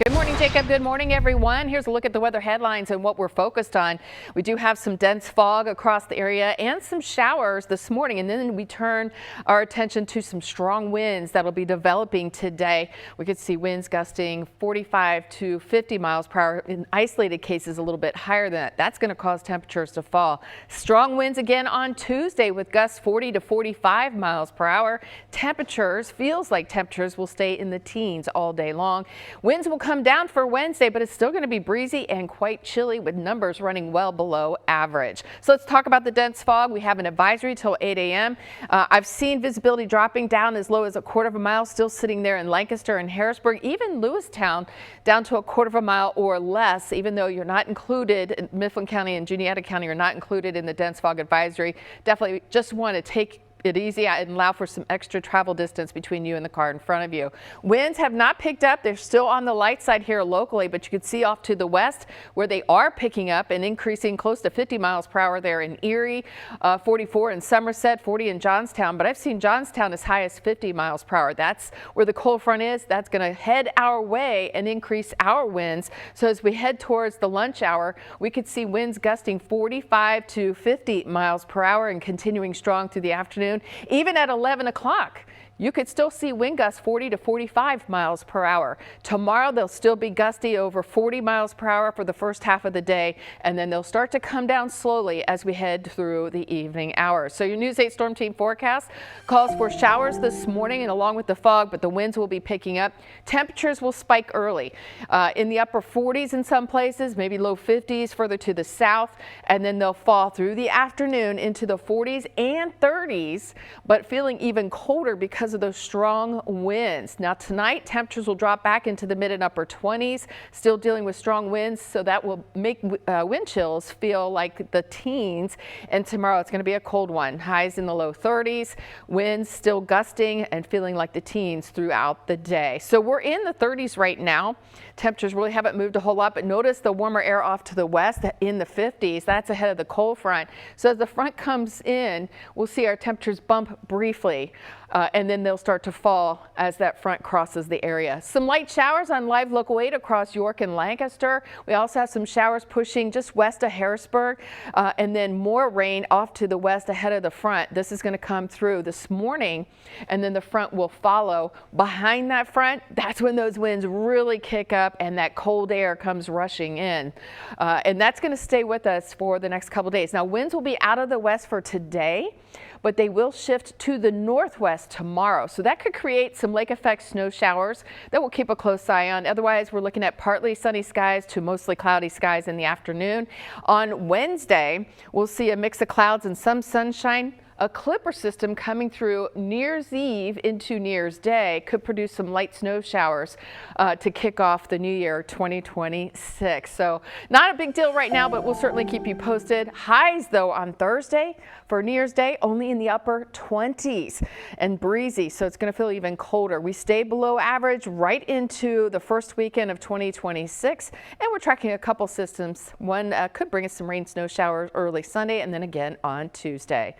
Good morning, Jacob. Good morning, everyone. Here's a look at the weather headlines and what we're focused on. We do have some dense fog across the area and some showers this morning, and then we turn our attention to some strong winds that'll be developing today. We could see winds gusting 45 to 50 miles per hour. In isolated cases, a little bit higher than that. That's going to cause temperatures to fall. Strong winds again on Tuesday with gusts 40 to 45 miles per hour. Feels like temperatures will stay in the teens all day long. Winds will come down for Wednesday, but it's still going to be breezy and quite chilly with numbers running well below average. So let's talk about the dense fog. We have an advisory till 8 a.m. I've seen visibility dropping down as low as a quarter of a mile, still sitting there in Lancaster and Harrisburg, even Lewistown down to a quarter of a mile or less, even though you're not included. Mifflin County and Juniata County are not included in the dense fog advisory. Definitely just want to take it easy and allow for some extra travel distance between you and the car in front of you. Winds have not picked up. They're still on the light side here locally, but you can see off to the west where they are picking up and increasing close to 50 miles per hour there in Erie, 44 in Somerset, 40 in Johnstown. But I've seen Johnstown as high as 50 miles per hour. That's where the cold front is. That's going to head our way and increase our winds. So as we head towards the lunch hour, we could see winds gusting 45 to 50 miles per hour and continuing strong through the afternoon. Even at 11 o'clock, you could still see wind gusts 40 to 45 miles per hour. Tomorrow, they'll still be gusty over 40 miles per hour for the first half of the day, and then they'll start to come down slowly as we head through the evening hours. So your News 8 Storm Team forecast calls for showers this morning and along with the fog, but the winds will be picking up. Temperatures will spike early in the upper 40s in some places, maybe low 50s further to the south, and then they'll fall through the afternoon into the 40s and 30s, but feeling even colder because of those strong winds. Now tonight, temperatures will drop back into the mid and upper 20s, still dealing with strong winds, so that will make wind chills feel like the teens. And tomorrow it's going to be a cold one. Highs in the low 30s, winds still gusting and feeling like the teens throughout the day. So we're in the 30s right now. Temperatures really haven't moved a whole lot, but notice the warmer air off to the west in the 50s. That's ahead of the cold front. So as the front comes in, we'll see our temperatures bump briefly, and then they'll start to fall as that front crosses the area. Some light showers on Live Local 8 across York and Lancaster. We also have some showers pushing just west of Harrisburg, and then more rain off to the west ahead of the front. This is going to come through this morning, and then the front will follow. Behind that front, that's when those winds really kick up and that cold air comes rushing in. And that's going to stay with us for the next couple days. Now, winds will be out of the west for today, but they will shift to the northwest tomorrow. So that could create some lake effect snow showers that we'll keep a close eye on. Otherwise, we're looking at partly sunny skies to mostly cloudy skies in the afternoon. On Wednesday, we'll see a mix of clouds and some sunshine. A clipper system coming through New Year's Eve into New Year's Day could produce some light snow showers to kick off the new year 2026. So not a big deal right now, but we'll certainly keep you posted. Highs though on Thursday for New Year's Day only in the upper 20s and breezy, so it's going to feel even colder. We stay below average right into the first weekend of 2026, and we're tracking a couple systems. One could bring us some rain, snow showers early Sunday and then again on Tuesday.